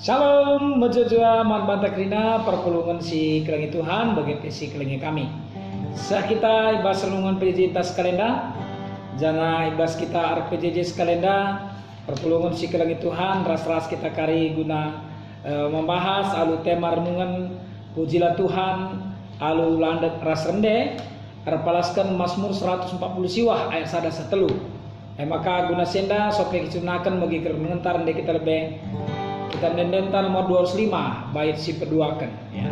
Shalom, mojojua manbanta krina perpulungan si kelangi Tuhan bagi si kelangi kami. Sa kita ibas renungan PJJ tas kalenda, jana ibas kita RPJJ kalenda perpulungan si kelangi Tuhan ras-ras kita kari guna membahas alu tema renungan pujilah Tuhan alu landet ras rende arpalaskan Mazmur 140 siwah ayat 1 telu. Maka guna senda sopek cunakan bagi kerenungan kita lebih kita mendenta nomor 25 bait si peduakan ya.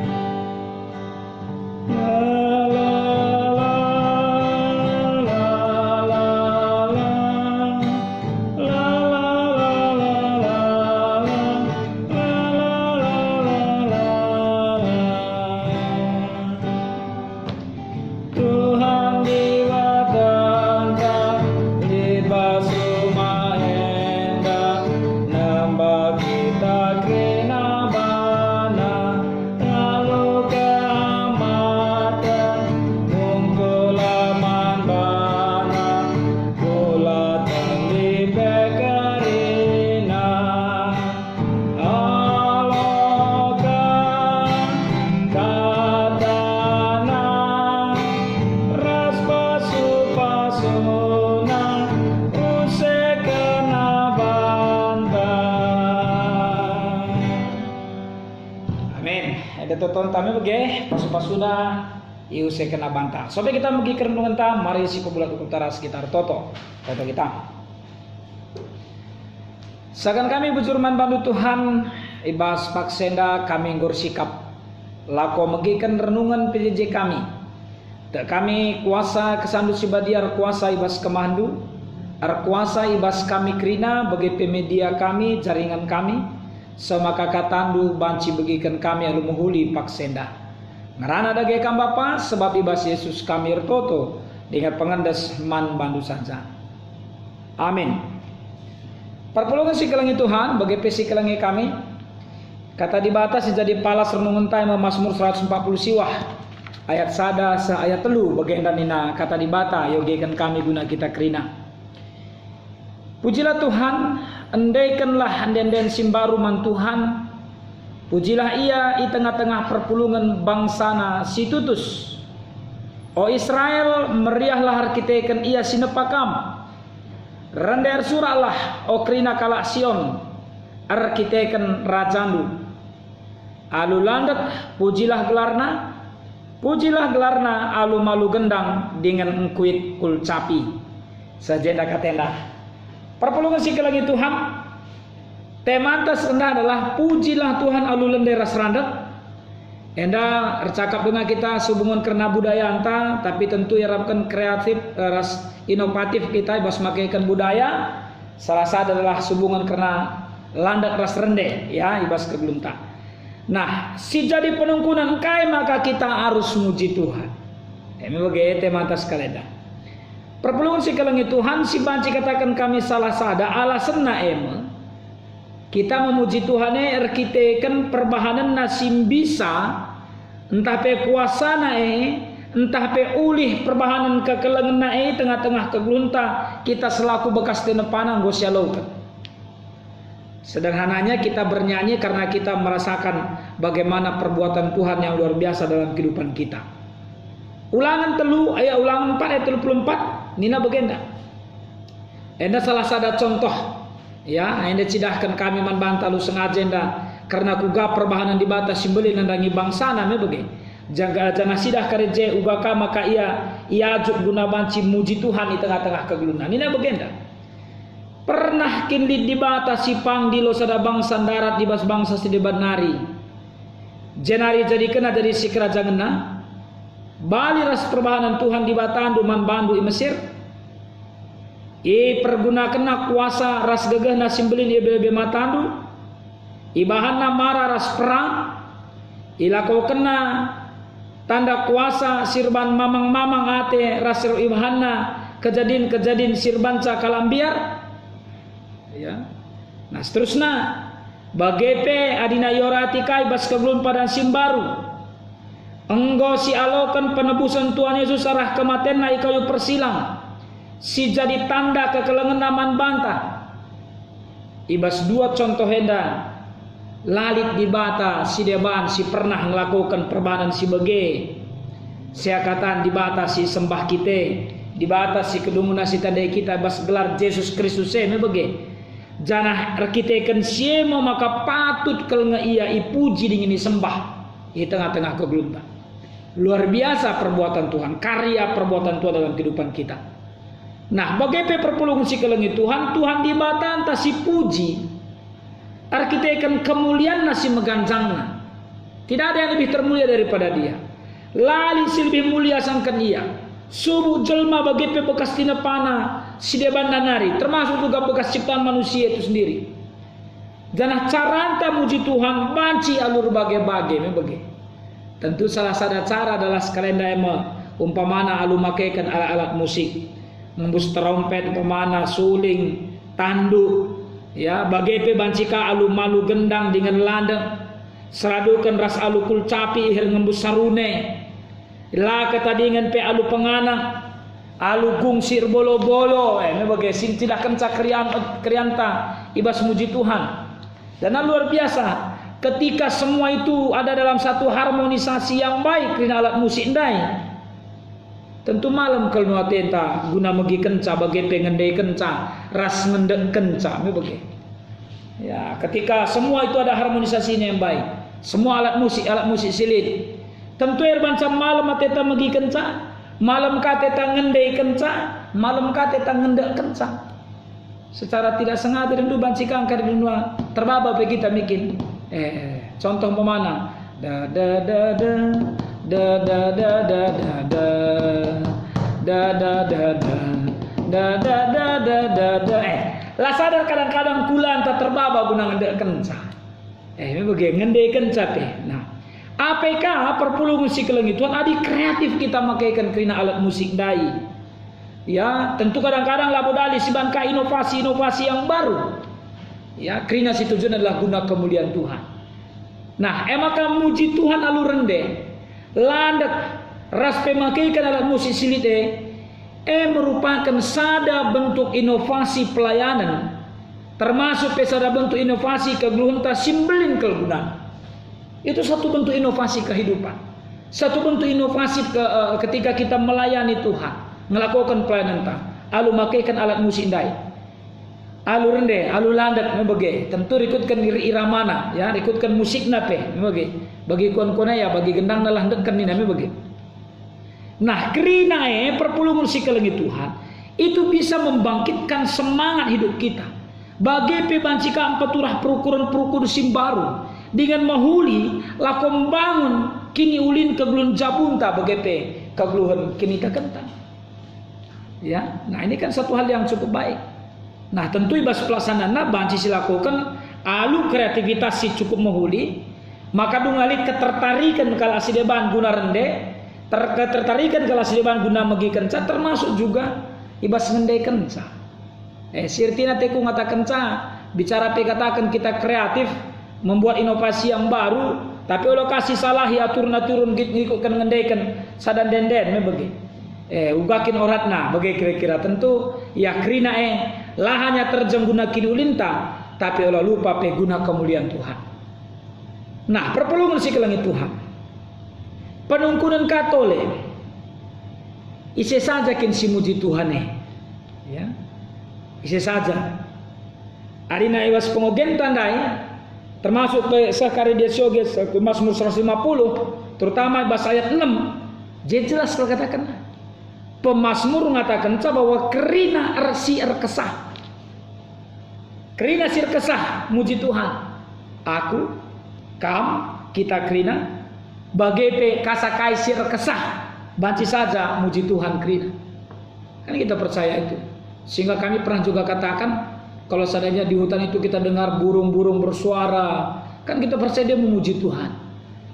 Tonton kami bagi pasu-pasuna iu sekena banta. Sobe kita pergi ke renungan ta mari si pebulat utara sekitar toto kita. Sagan kami bujurman bandu Tuhan ibas paksenda kami nggur sikap lako megikan renungan PJJ kami. Tak kami kuasa kesandu sibadiar kuasa ibas kemandu ar kuasa ibas kami krina bagi pemedia kami jaringan kami. Semaka katandu banci begikan kami alu menghuli paksenda ngarana dage kam Bapa sebab ibas Yesus kami ertoto dengan pengendes man bandu saja. Amin. Perpulungan si kelangi Tuhan bagi pesi kelangi kami kata dibatas jadi palas renungan tema Mazmur 140 siwah ayat sada sa ayat telu bagian nina kata dibata yogekan kami guna kita krina. Pujilah Tuhan, andaikanlah anden simbaru man Tuhan. Pujilah ia di tengah-tengah perpulungan bangsana si tutus. O Israel, meriahlah arkiteken ia sinepakam. Render surahlah o krina kalak Sion, arkiteken rajandu. Alu landet, pujilah gelarna alu malu gendang dengan engkuit kul capi. Sajenda katenda. Perpulungan si kelangi Tuhan tema atas rendah adalah pujilah Tuhan alu lende ras randak. Enda bercakap dengan kita hubungan karena budaya anta tapi tentu ya harapkan kreatif ras inovatif kita ibas makaikan budaya salah satu adalah hubungan karena landak ras rende ya ibas kegelunta. Nah si jadi penungkunan kai maka kita harus muji Tuhan. Ini bagi tema atas kalenda. Perpulungan si kelangi Tuhan si banci katakan kami salah sada alasan ema kita memuji Tuhan erkiteken perbahanan nasim bisa entah pe kuasa entah pe ulih perbahanan kekelengan tengah-tengah kegelunta kita selaku bekas tenepanang gosyalokan. Sederhananya kita bernyanyi karena kita merasakan bagaimana perbuatan Tuhan yang luar biasa dalam kehidupan kita. Ulangan telu ayat ulangan 4 ayat 34 nina begenda. Enda salah sada contoh ya enda cidahkan kami manbanta lu sengaja enda karena kuga perbahanan di batas simbeli nandangi bangsa name bege. Jaga jana sidah kareje ugaka maka ia ajuk guna banci muji Tuhan di tengah-tengah kegelunan. Nina begenda. Pernah kinlid di batas sipang di lo sada bangsa darat di bas bangsa sedebat nari. Jenari jadi kena dari si kerajaan na. Bali ras perbahanan Tuhan di batandu man bandu i Mesir. Pergunakan kuasa ras gagah na simbelin i bebe matandu. Ibahan na mara ras perang. Ilako kena tanda kuasa sirban mamang-mamang ate ras ibahan na kejadian-kejadian sirban ca kalambiar. Ya. Nah seterusnya bagepe adina yorati kai bas keglun padan simbaru. Enggo si alokan penebusan Tuhan Yesus arah kematian naik kayu persilang si jadi tanda kekelengan naman bantah. Ibas dua contoh henda lalit di bata si deban si pernah melakukan perbanan si bege siakatan di bata si sembah kita di bata si kedunguna si tadai kita bas gelar Yesus Kristus me bege janah kita kan siemo maka patut kalau ia ipuji dengan disembah di tengah-tengah kegelunta. Luar biasa perbuatan Tuhan, karya perbuatan Tuhan dalam kehidupan kita. Nah, bagaimana perpulungan si kelengi Tuhan di bata entah si puji arkitekan kemuliaan nasi meganjangna. Tidak ada yang lebih termulia daripada dia. Lali si lebih mulia sangkan ia. Subuh jelma bagi bekas tina pana si deban nanari, termasuk juga bekas ciptaan manusia itu sendiri. Janah caranta muji Tuhan banci alur bagai-bagai membagi. Tentu salah satu cara adalah sekalian daema umpamana alu makaikan alat-alat musik, ngembus trompet, umpamana suling, tanduk. Ya, bagai bancika alu malu gendang dengan ladang, seradukan ras alu kulcapi ihir ngembus sarune, la kata dengan pe alu penganang, alu gungsir bolo-bolo, bagai sing tidak kencak krianta ibas muji Tuhan. Dan luar biasa, ketika semua itu ada dalam satu harmonisasi yang baik dengan alat musik ndai. Tentu malam kalau nuatenta guna megi kenca bagi pengendai kenca ras ngendek kenca bagi. Ya, ketika semua itu ada harmonisasinya yang baik, semua alat musik silit. Tentu banca malam ateta megi kenca, malam kateta ngendai kenca, malam kateta ngendek kenca. Secara tidak sengaja tentu bancikan kada dunia terbaba bagi kita bikin. Contoh pemana da da da da da da da da da da da da da da da da da lah sadar kadang-kadang kulan tak terbaba guna ngendek kenca bagai ngendek kenca nah APK perpuluh musik lengi Tuhan adi kreatif kita makaikan kerina alat musik dai ya tentu kadang-kadang labodali sibangka inovasi-inovasi yang baru ya kerina si tujuan adalah guna kemuliaan Tuhan. Nah emaka muji Tuhan alu rende landak ras pemakaikan alat musik silite merupakan sada bentuk inovasi pelayanan termasuk pesada bentuk inovasi kegeluhunta simbelin kegunaan. Itu satu bentuk inovasi kehidupan, satu bentuk inovasi ketika kita melayani Tuhan melakukan pelayanan Tuhan alu makaikan alat musik dai alu rende alu landak membagi tentu ikutkan iramana ya ikutkan musik nape membagi bagi kuan-kuan ya bagi gendang nalah dekan ni nami bagi. Nah kerina perpuluh musik kelengi Tuhan itu bisa membangkitkan semangat hidup kita. Bagi pebancika empeturah perukuran simbaru dengan mahuli lako membangun kini ulin kegelun jabunta bagi kegeluhan kini kekentang. Ya, nah ini kan satu hal yang cukup baik. Nah tentu ibas pelaksanaan banci silakukan alu kreativitas si cukup mahuli maka dungali ketertarikan kalau asideban guna rende ketertarikan kalau asideban guna megi kenca termasuk juga ibas ngendai kenca sirtina teku ngata kenca bicara katakan kita kreatif membuat inovasi yang baru tapi lokasi salah ya turun ngikutkan ngendaikan sadan denden bagi ugakin oratna bagi kira-kira tentu ya krina lah hanya terjang guna kinulinta tapi olah lupa guna kemuliaan Tuhan. Nah perpuluhan si kelangi Tuhan penungkunan katole isi saja kin si muji Tuhan ya isi saja arina iwas pengogen tandai termasuk sekali dia syoges Mazmur 150 terutama bahasa ayat 6 jelas kalau katakan pemazmur mengatakan bahwa kerina si kesah kerina si kesah muji Tuhan aku kita kerina bagai kasakai si kesah banci saja muji Tuhan kerina kan kita percaya itu sehingga kami pernah juga katakan kalau seandainya di hutan itu kita dengar burung-burung bersuara kan kita percaya dia memuji Tuhan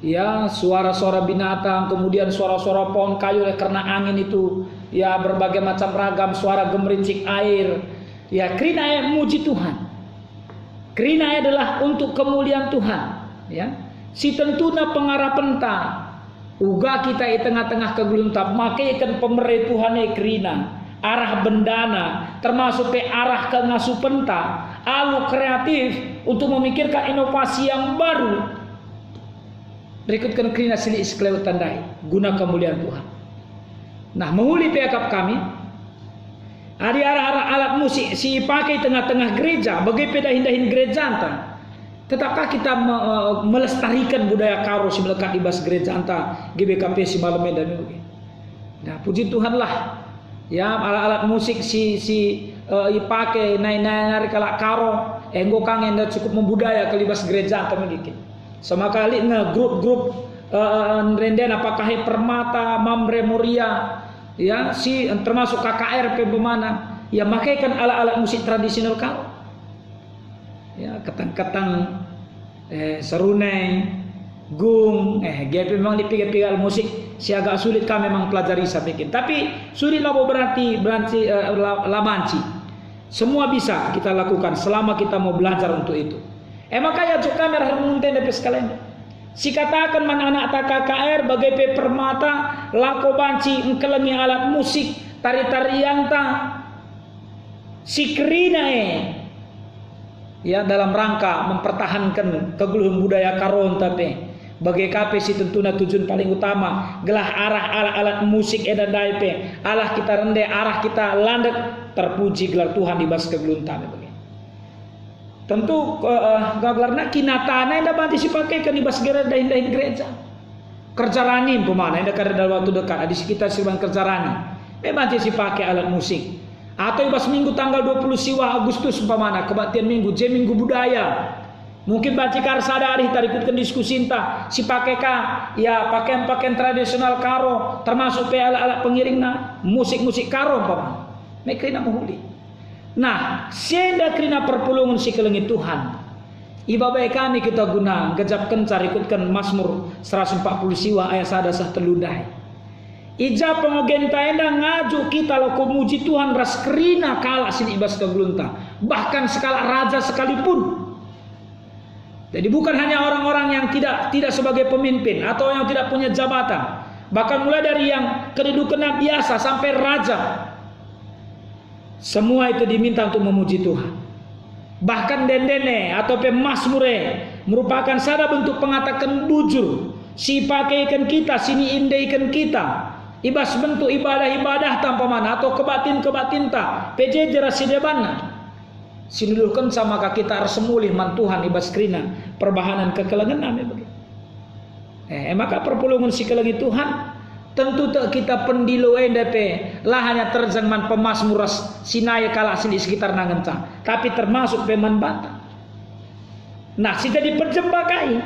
ya suara-suara binatang kemudian suara-suara pohon kayu karena angin itu ya berbagai macam ragam suara gemericik air ya kerina memuji Tuhan kerina adalah untuk kemuliaan Tuhan ya si tentuna pengarapenta uga kita di tengah-tengah kegeluntab makaikan pemerintah Tuhan kerina arah bendana, termasuk pe arah ke ngasu penta, alu kreatif untuk memikirkan inovasi yang baru. Berikutkan krina sili iskleu tandai guna kemuliaan Tuhan. Nah, menghuli pekap kami ada arah-arah alat musik si pakai tengah-tengah gereja, bagi pedahin-dahin gereja anta. Tetapkah kita melestarikan budaya karo si melekat di bas gereja anta GBKP si malam dan minggu. Nah, puji Tuhan lah. Ya, alat-alat musik si pakai nari kalak karo, enggo kang enda cukup membudaya kelibas gereja anta begitu. Sama kali grup-grup renden apakah Permata, Mamre Moria, ya si termasuk KKR Pemana, ya makaikan alat-alat musik tradisional kau, ya ketang-ketang, serunai, gung, GP memang dipikir-pikir musik, si agak sulit kami memang pelajari saya bikin, tapi sulit lah berarti labanci, semua bisa kita lakukan selama kita mau belajar untuk itu. Makanya juga merah munten dari sekalian. Si katakan man anak tak KKR bagai pe Permata, lako banci engkelengi alat musik, tari-tarian ta, si kerina ya dalam rangka mempertahankan kegeluhan budaya karon tapi bagai KP si tentunya tujuan paling utama gelah arah alat musik dan daipe alah kita rendah arah kita landek terpuji gelar Tuhan di bas kegeluhan tame bagai. Tentu gagarna kinatana yang dapat dipakai kan di bas dahin gereja. Kerja rani pemana yang dekat dalam waktu dekat di sekitar Sirban kerja rani. Memang dipakai alat musik. Atau ibas minggu tanggal 20 siwa Agustus pemana kebaktian minggu, minggu budaya. Mungkin baca karsada hari tarikutkan diskusi entah si pakai ya pakaian tradisional karo termasuk alat-alat pengiringna musik karo pemana. Mekrina menghuli. Nah, senda krina perpulungan si kelengi Tuhan. Ibabai kami kita guna gejap kencar ikutkan Mazmur 140 siwa ayat sada sah teludai. Ija pengogenta enda ngaju kita lo muji Tuhan ras krina kala sini ibas kegelunta. Bahkan sekala raja sekalipun. Jadi bukan hanya orang-orang yang tidak sebagai pemimpin atau yang tidak punya jabatan. Bahkan mulai dari yang kedudukan biasa sampai raja. Semua itu diminta untuk memuji Tuhan. Bahkan dendene atau pemasmure merupakan sada bentuk pengatakan bujur. Si pakaikan kita, sini indaikan kita. Ibas bentuk ibadah-ibadah tanpa mana atau kebatin ta. PJ jeras sidebana. Sinuluhkan sama kita harus semulih man Tuhan ibas krina perbahanan kekelangan ame begitu. Maka perpulungan si kelangi Tuhan tentu tak kita pendilo NDP lah hanya terjangman pemasmur sinaya kalah di sekitar nangencang tapi termasuk peman bata. Nah si jadi perjembakai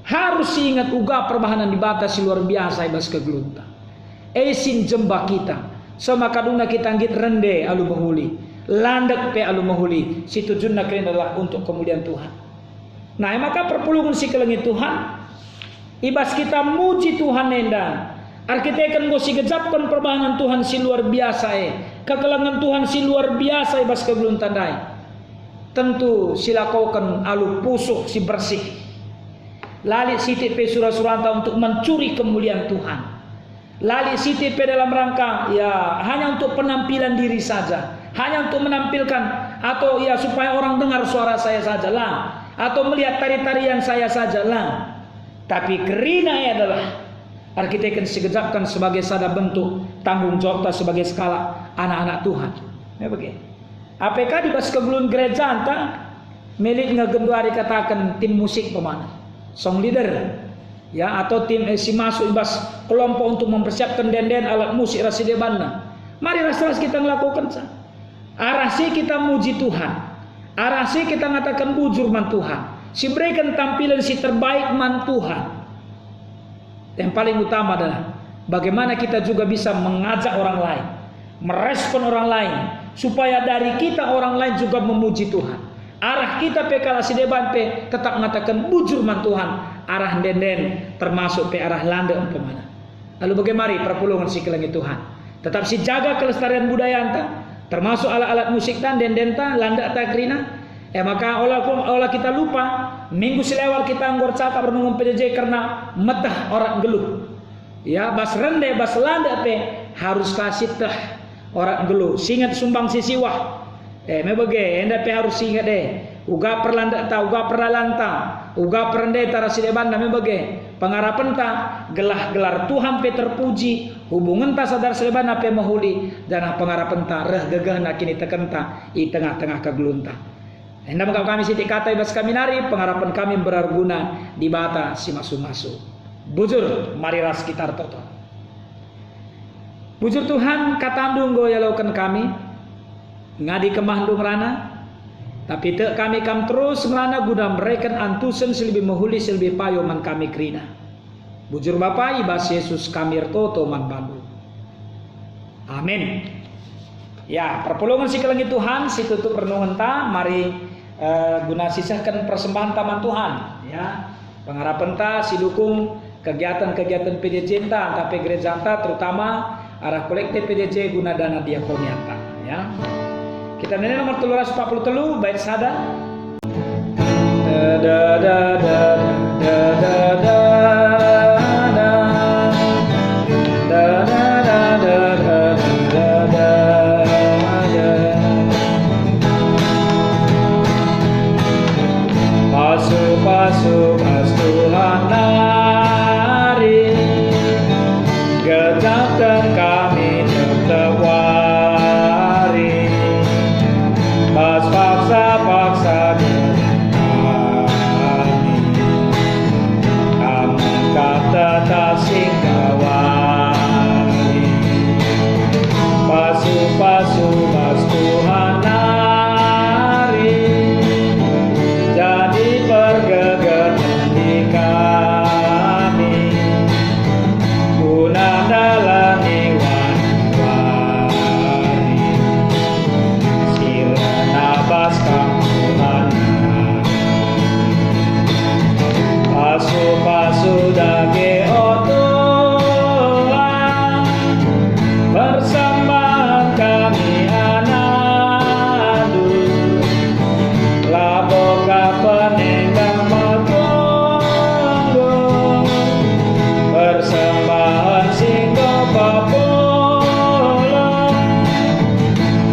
harus ingat uga perbahanan di batas luar biasa ibas kegelunta esin jembak kita sama kaduna kita anggit rende alu menghuli landak pe alu menghuli si tujuanna kalian adalah untuk kemuliaan Tuhan. Nah maka perpulungan si kelengi Tuhan ibas kita muji Tuhan nenda arkitekkan gosi gejapkan perbahanan Tuhan si luar biasa kekelangan Tuhan si luar biasa ibas kegelun tandai. Tentu silakokan alu pusuk si bersih. Lali siti pe surah-suranta untuk mencuri kemuliaan Tuhan. Lali siti pe dalam rangka ya hanya untuk penampilan diri saja, hanya untuk menampilkan atau ya supaya orang dengar suara saya saja lah, atau melihat tari-tarian saya saja lah. Tapi kerina adalah arkitekkan segejapkan sebagai sada bentuk tanggung jawab sebagai skala anak-anak Tuhan. Ya begini. APK di bas kegelun gereja anta milik ngegenduari katakan tim musik pemana, song leader, ya atau tim si masuk ibas kelompok untuk mempersiapkan denden alat musik rasidebana. Mari ras kita melakukan sa. Arasi kita muji Tuhan, arasi kita ngatakan bujur man Tuhan, si berikan tampilan si terbaik man Tuhan. Yang paling utama adalah bagaimana kita juga bisa mengajak orang lain, merespon orang lain, supaya dari kita orang lain juga memuji Tuhan. Arah kita pekala sideban pe tetap mengatakan bujur man Tuhan. Arah denden termasuk pe arah landa umpamana. Lalu bagaimana perpulungan si kelangi Tuhan? Tetap si jaga kelestarian budaya anta, termasuk alat-alat musik dan denden ta landa ta krina. Maka olah kita lupa minggu selewat kita anggor cakap renungan PJJ karena metah orang geluh. Ya bas rende bas landa pe harus kasih teh orang gelu singat sumbang sisiwah mebege enda pe harus singat uga perlanda ta uga perlalanta uga perende tarasi deban mebege pengarapan ta gelar Tuhan pe terpuji hubungan ta sadar seleban pe mahuli dan pengarapan ta reh gegehna kini tekenta i tengah-tengah kagelunta enda maka kami siti kata ibas kami nari pengarapan kami berarguna di bata si masu-masu bujur mari ras kitar toto bujur Tuhan katandung go yalaukan kami ngadi kemahandung rana tapi te kami kam terus merana guna mereka antusen selebih mahuli selebih payo man kami krina bujur Bapa ibas Yesus kami toto man bandu amin ya perpulungan si kelengi Tuhan si tutup renungan ta mari guna sisahkan persembahan taman Tuhan ya pengharapan ta si dukung kegiatan-kegiatan PJJ ta tapi gereja ta terutama arah kolektif PJJ guna dana diakoniata ya kita nyanyi nomor 343 bait sada da da da da da da pasu Tuhan nari gejapkan kami tertawari pas paksa kami kamu kata tak singkawari pasu Tuhan nari jadi pergegan di kami guna dalani wani-wani sila nabas Tuhan pasu dage otoan persembahan kami anadu laboka penendang matunggu persembahan singgo papola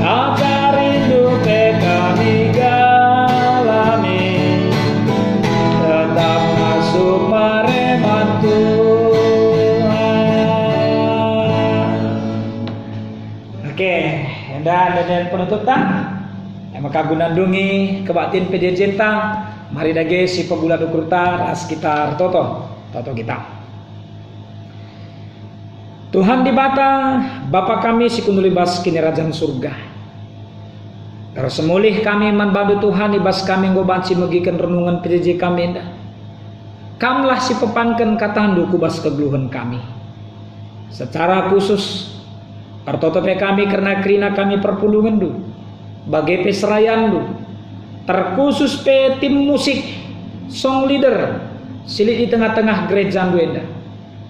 agar rindu kami galami tetap masuk mareman Tuhan. Oke, dan penutup tak? Maka gunandungi kebaktian PJJ tang mari dage si pebula dukurta sekitar toto kita Tuhan di bata Bapa kami si kunulibas kini rajang surga karo semulih kami manbantu Tuhan ibas kami ngobanci megikan renungan PJJ kami indah kamlah si pepangken katandu kubas kegeluhan kami secara khusus partotope kami karena krina kami perpulungan du bagai peserayan du terkhusus pe tim musik song leader silit di tengah-tengah gereja duenda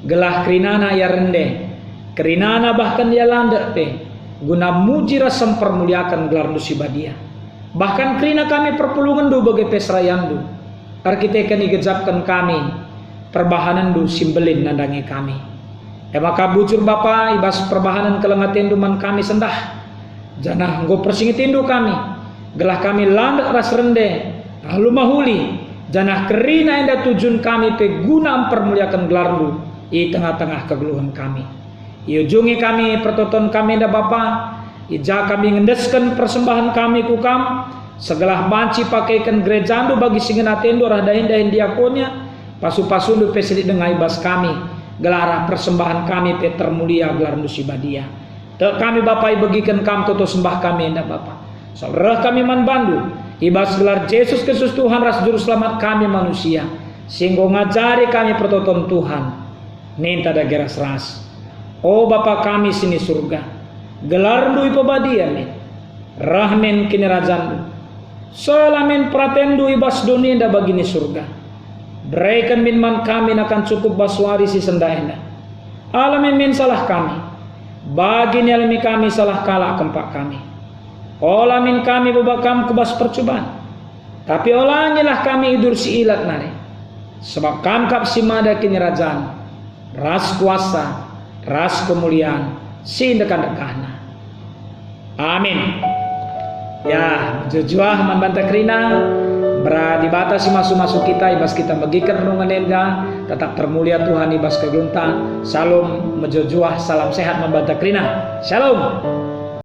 gelah krinana ya rende krinana bahkan ya landa pe guna muji rasa permuliakan gelar du sibadia bahkan krina kami perpulungan du bagai peserayan du arkitekan igejapkan kami perbahanan du simbelin nandangi kami maka bujur Bapa ibas perbahanan kelengatin duman kami sendah janah nggo persingitindu kami gelah kami landak ras rende lalu mahuli janah kerina enda tujuan kami pe guna permuliakan gelarmu i tengah-tengah kegeluhan kami iujungi kami pertoton kami enda Bapa ija kami ngendeskan persembahan kami kukam segelah banci pakaikan gerejandu bagi singenatendo rahdahin diakonya pasu-pasundu pe sidik dengai bas kami gelarah persembahan kami pe termulia gelar nusibadia kami Bapak bagikan kam toto sembah kami endah Bapak saudara kami man bandu ibas gelar Yesus Kristus Tuhan ras juru selamat kami manusia sehingga ngajari kami pertoton Tuhan ninta da geras ras oh Bapak kami sini surga gelar du ipabadian rahmen kini rajandu solamen pratendu ibas dunia da bagini surga berikan min man kami akan cukup baswari si sendaenda alamin min salah kami bagi nyalami kami salah kalah kempak kami olamin kami babakam kubas percobaan tapi olangilah kami idur si ilat nari sebab kamkap si mada kini rajaan ras kuasa ras kemuliaan si dekan-dekana Amin. Ya, jujuah membantah kerina dibatasi masuk-masuk kita ibas kita bagikan renungan enga tetap termulia Tuhan ibas kegelunta. Salam mejojuah, salam sehat membantah kerina. Shalom.